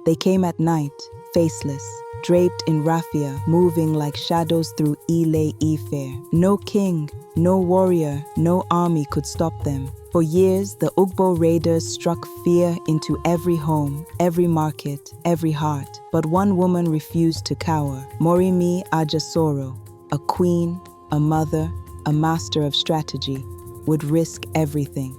They came at night, faceless, draped in raffia, moving like shadows through Ile Ife. No king, no warrior, no army could stop them. For years, the Ugbo raiders struck fear into every home, every market, every heart. But one woman refused to cower. Moremi Ajasoro, a queen, a mother, a master of strategy, would risk everything.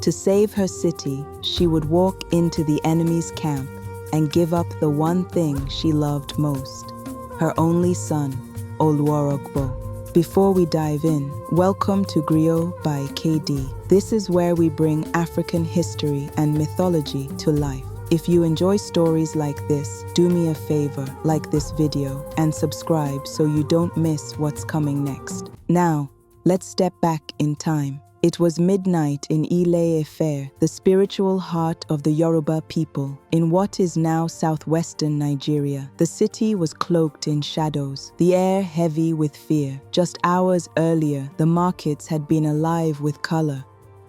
To save her city, she would walk into the enemy's camp and give up the one thing she loved most, her only son, Oluorogbo. Before we dive in, welcome to Griot by KD. This is where we bring African history and mythology to life. If you enjoy stories like this, do me a favor, like this video and subscribe so you don't miss what's coming next. Now, let's step back in time. It was midnight in Ile Ife, the spiritual heart of the Yoruba people, in what is now southwestern Nigeria. The city was cloaked in shadows, the air heavy with fear. Just hours earlier, the markets had been alive with color.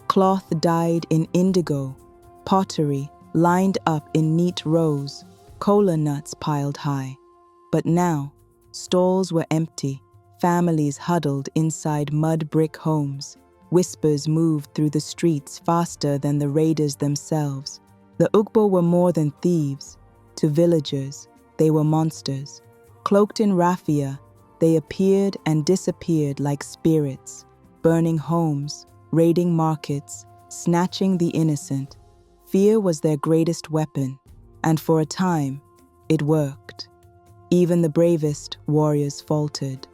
Cloth dyed in indigo, pottery lined up in neat rows, kola nuts piled high. But now, stalls were empty, families huddled inside mud brick homes. Whispers moved through the streets faster than the raiders themselves. The Ugbo were more than thieves. To villagers, they were monsters. Cloaked in raffia, they appeared and disappeared like spirits, burning homes, raiding markets, snatching the innocent. Fear was their greatest weapon, and for a time, it worked. Even the bravest warriors faltered.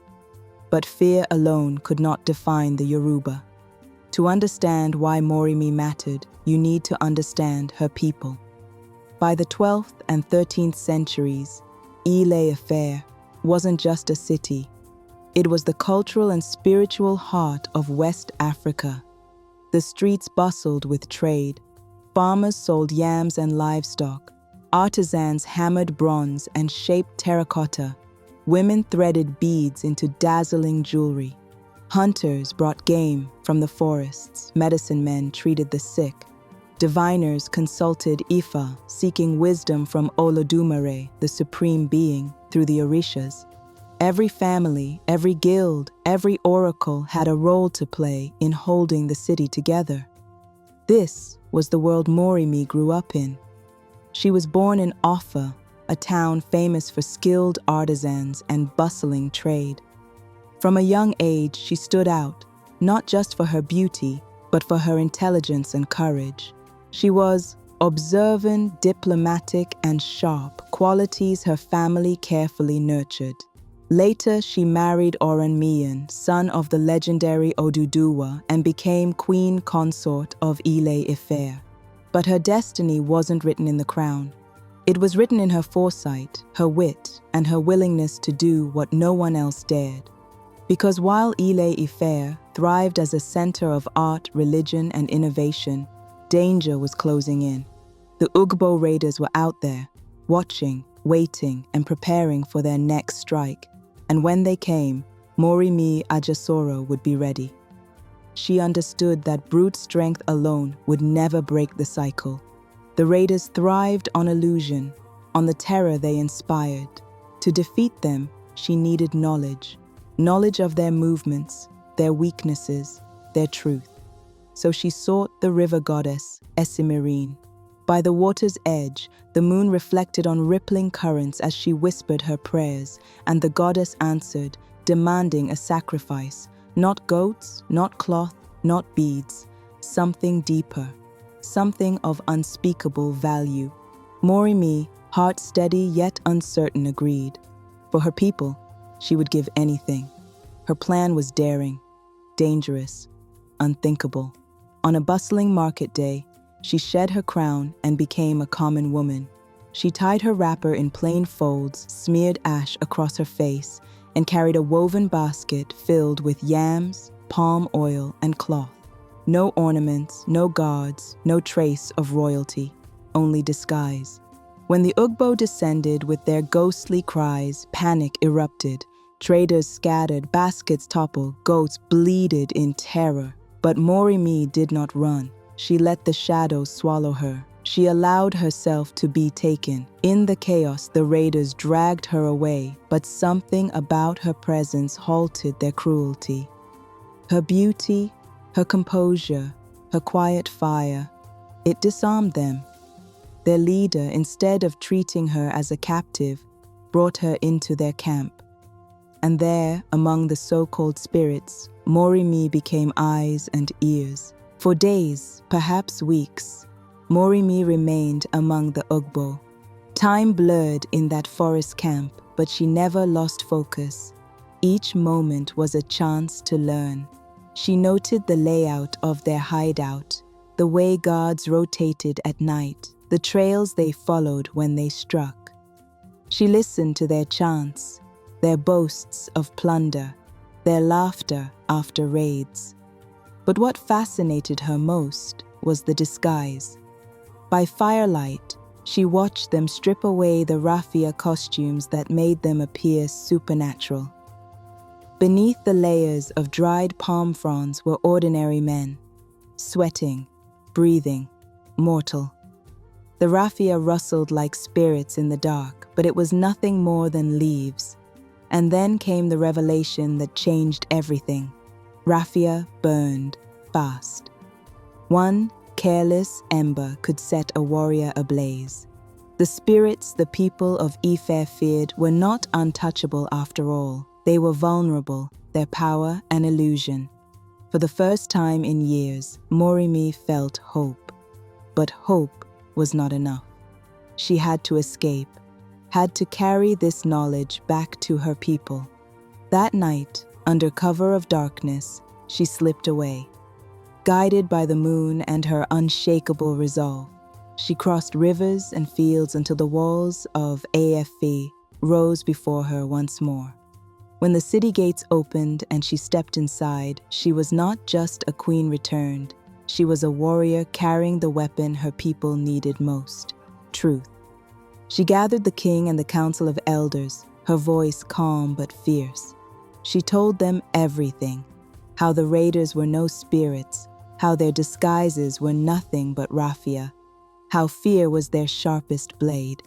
But fear alone could not define the Yoruba. To understand why Moremi mattered, you need to understand her people. By the 12th and 13th centuries, Ile Ife wasn't just a city. It was the cultural and spiritual heart of West Africa. The streets bustled with trade. Farmers sold yams and livestock. Artisans hammered bronze and shaped terracotta. Women threaded beads into dazzling jewelry. Hunters brought game from the forests. Medicine men treated the sick. Diviners consulted Ifa, seeking wisdom from Olodumare, the supreme being, through the Orishas. Every family, every guild, every oracle had a role to play in holding the city together. This was the world Moremi grew up in. She was born in Offa, a town famous for skilled artisans and bustling trade. From a young age, she stood out, not just for her beauty, but for her intelligence and courage. She was observant, diplomatic, and sharp, qualities her family carefully nurtured. Later, she married Oranmiyan, son of the legendary Oduduwa, and became queen consort of Ile Ife. But her destiny wasn't written in the crown. It was written in her foresight, her wit, and her willingness to do what no one else dared. Because while Ile Ife thrived as a center of art, religion, and innovation, danger was closing in. The Ugbo raiders were out there, watching, waiting, and preparing for their next strike. And when they came, Moremi Ajasoro would be ready. She understood that brute strength alone would never break the cycle. The raiders thrived on illusion, on the terror they inspired. To defeat them, she needed knowledge. Knowledge of their movements, their weaknesses, their truth. So she sought the river goddess, Heroine. By the water's edge, the moon reflected on rippling currents as she whispered her prayers, and the goddess answered, demanding a sacrifice. Not goats, not cloth, not beads. Something deeper, something of unspeakable value. Moremi, heart steady yet uncertain, agreed. For her people, she would give anything. Her plan was daring, dangerous, unthinkable. On a bustling market day, she shed her crown and became a common woman. She tied her wrapper in plain folds, smeared ash across her face, and carried a woven basket filled with yams, palm oil, and cloth. No ornaments, no guards, no trace of royalty, only disguise. When the Ugbo descended with their ghostly cries, panic erupted. Traders scattered, baskets toppled, goats bleated in terror. But Moremi did not run. She let the shadows swallow her. She allowed herself to be taken. In the chaos, the raiders dragged her away, but something about her presence halted their cruelty. Her beauty, her composure, her quiet fire, it disarmed them. Their leader, instead of treating her as a captive, brought her into their camp. And there, among the so-called spirits, Moremi became eyes and ears. For days, perhaps weeks, Moremi remained among the Ugbo. Time blurred in that forest camp, but she never lost focus. Each moment was a chance to learn. She noted the layout of their hideout, the way guards rotated at night, the trails they followed when they struck. She listened to their chants, their boasts of plunder, their laughter after raids. But what fascinated her most was the disguise. By firelight, she watched them strip away the raffia costumes that made them appear supernatural. Beneath the layers of dried palm fronds were ordinary men, sweating, breathing, mortal. The raffia rustled like spirits in the dark, but it was nothing more than leaves. And then came the revelation that changed everything. Raffia burned fast. One careless ember could set a warrior ablaze. The spirits the people of Ife feared were not untouchable after all. They were vulnerable, their power an illusion. For the first time in years, Moremi felt hope. But hope was not enough. She had to escape, had to carry this knowledge back to her people. That night, under cover of darkness, she slipped away. Guided by the moon and her unshakable resolve, she crossed rivers and fields until the walls of Afe rose before her once more. When the city gates opened and she stepped inside, she was not just a queen returned. She was a warrior carrying the weapon her people needed most: truth. She gathered the king and the council of elders, her voice calm but fierce. She told them everything: how the raiders were no spirits, how their disguises were nothing but raffia, how fear was their sharpest blade.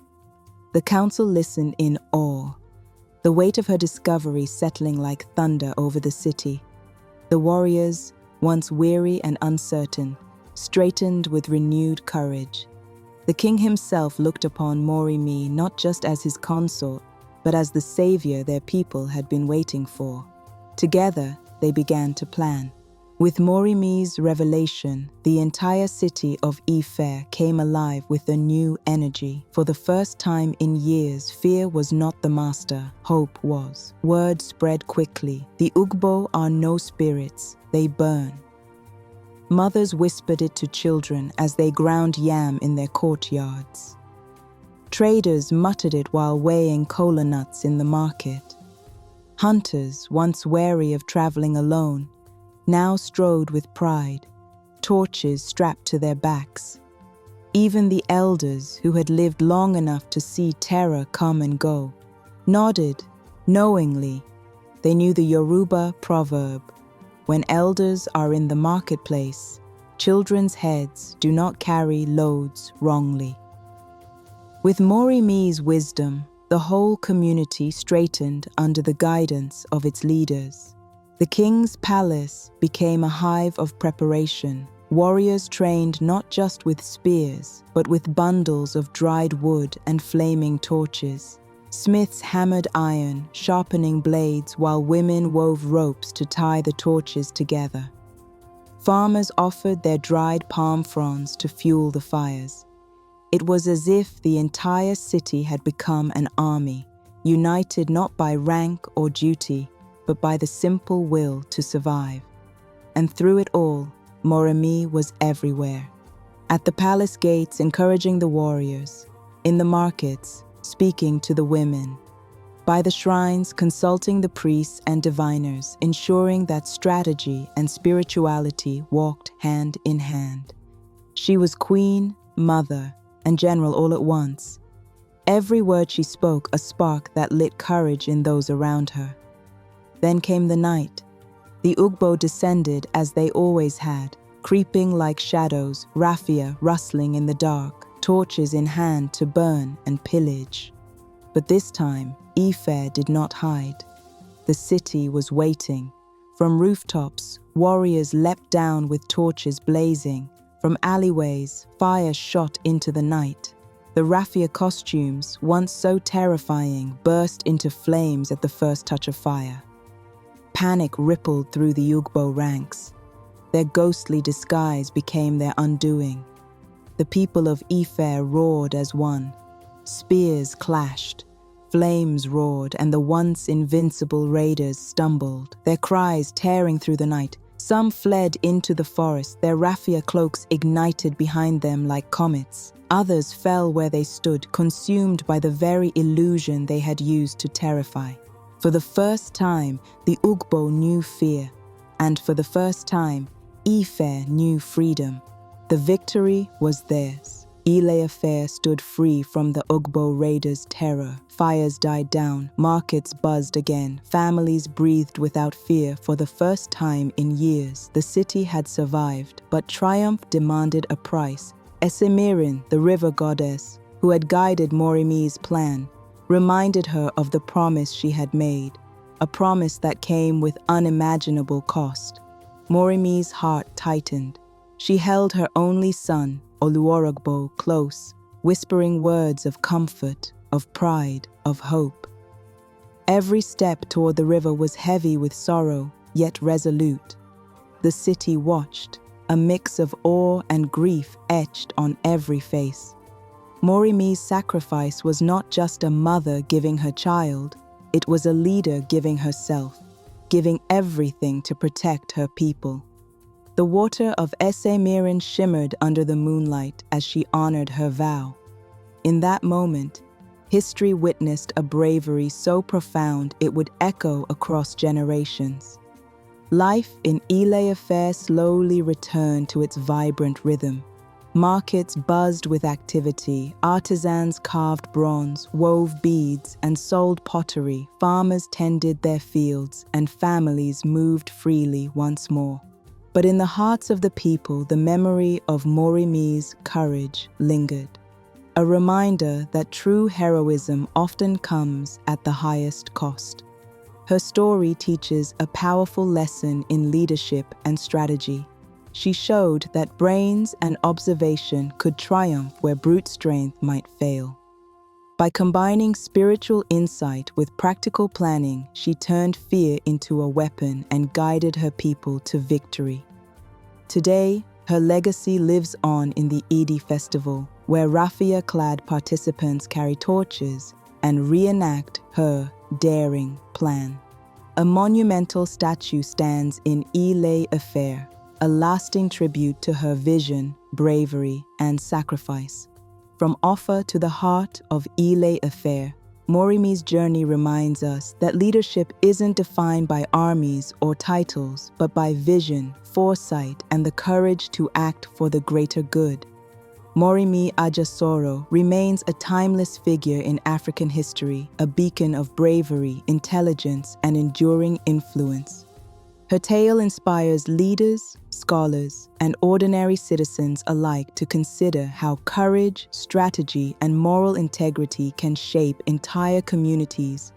The council listened in awe, the weight of her discovery settling like thunder over the city. The warriors, once weary and uncertain, straightened with renewed courage. The king himself looked upon Moremi not just as his consort, but as the savior their people had been waiting for. Together, they began to plan. With Moremi's revelation, the entire city of Ife came alive with a new energy. For the first time in years, fear was not the master, hope was. Word spread quickly: the Ugbo are no spirits, they burn. Mothers whispered it to children as they ground yam in their courtyards. Traders muttered it while weighing kola nuts in the market. Hunters, once wary of traveling alone, now strode with pride, torches strapped to their backs. Even the elders, who had lived long enough to see terror come and go, nodded knowingly. They knew the Yoruba proverb: when elders are in the marketplace, children's heads do not carry loads wrongly. With Moremi's wisdom, the whole community straightened under the guidance of its leaders. The king's palace became a hive of preparation. Warriors trained not just with spears, but with bundles of dried wood and flaming torches. Smiths hammered iron, sharpening blades, while women wove ropes to tie the torches together. Farmers offered their dried palm fronds to fuel the fires. It was as if the entire city had become an army, united not by rank or duty, but by the simple will to survive. And through it all, Moremi was everywhere. At the palace gates, encouraging the warriors. In the markets, speaking to the women. By the shrines, consulting the priests and diviners, ensuring that strategy and spirituality walked hand in hand. She was queen, mother, and general all at once. Every word she spoke a spark that lit courage in those around her. Then came the night. The Ugbo descended as they always had, creeping like shadows, raffia rustling in the dark. torches in hand to burn and pillage. But this time, Ife did not hide. The city was waiting. From rooftops, warriors leapt down with torches blazing. From alleyways, fire shot into the night. The raffia costumes, once so terrifying, burst into flames at the first touch of fire. Panic rippled through the Ugbo ranks. Their ghostly disguise became their undoing. The people of Ife roared as one. Spears clashed, flames roared, and the once invincible raiders stumbled, their cries tearing through the night. Some fled into the forest, their raffia cloaks ignited behind them like comets. Others fell where they stood, consumed by the very illusion they had used to terrify. For the first time, the Ugbo knew fear, and for the first time, Ife knew freedom. The victory was theirs. Ile Ife stood free from the Ugbo raiders' terror. Fires died down, markets buzzed again, families breathed without fear. For the first time in years, the city had survived, but triumph demanded a price. Esemirin, the river goddess, who had guided Moremi's plan, reminded her of the promise she had made, a promise that came with unimaginable cost. Moremi's heart tightened. She held her only son, Oluorogbo, close, whispering words of comfort, of pride, of hope. Every step toward the river was heavy with sorrow, yet resolute. The city watched, a mix of awe and grief etched on every face. Moremi's sacrifice was not just a mother giving her child, it was a leader giving herself, giving everything to protect her people. The water of Esemirin shimmered under the moonlight as she honored her vow. In that moment, history witnessed a bravery so profound it would echo across generations. Life in Ile Ife slowly returned to its vibrant rhythm. Markets buzzed with activity, artisans carved bronze, wove beads, and sold pottery, farmers tended their fields, and families moved freely once more. But in the hearts of the people, the memory of Moremi's courage lingered, a reminder that true heroism often comes at the highest cost. Her story teaches a powerful lesson in leadership and strategy. She showed that brains and observation could triumph where brute strength might fail. By combining spiritual insight with practical planning, she turned fear into a weapon and guided her people to victory. Today, her legacy lives on in the Edi Festival, where raffia-clad participants carry torches and reenact her daring plan. A monumental statue stands in Ile Ife, a lasting tribute to her vision, bravery, and sacrifice. From Offa to the heart of Ile Ife, Moremi's journey reminds us that leadership isn't defined by armies or titles, but by vision, foresight, and the courage to act for the greater good. Moremi Ajasoro remains a timeless figure in African history, a beacon of bravery, intelligence, and enduring influence. Her tale inspires leaders, scholars, and ordinary citizens alike to consider how courage, strategy, and moral integrity can shape entire communities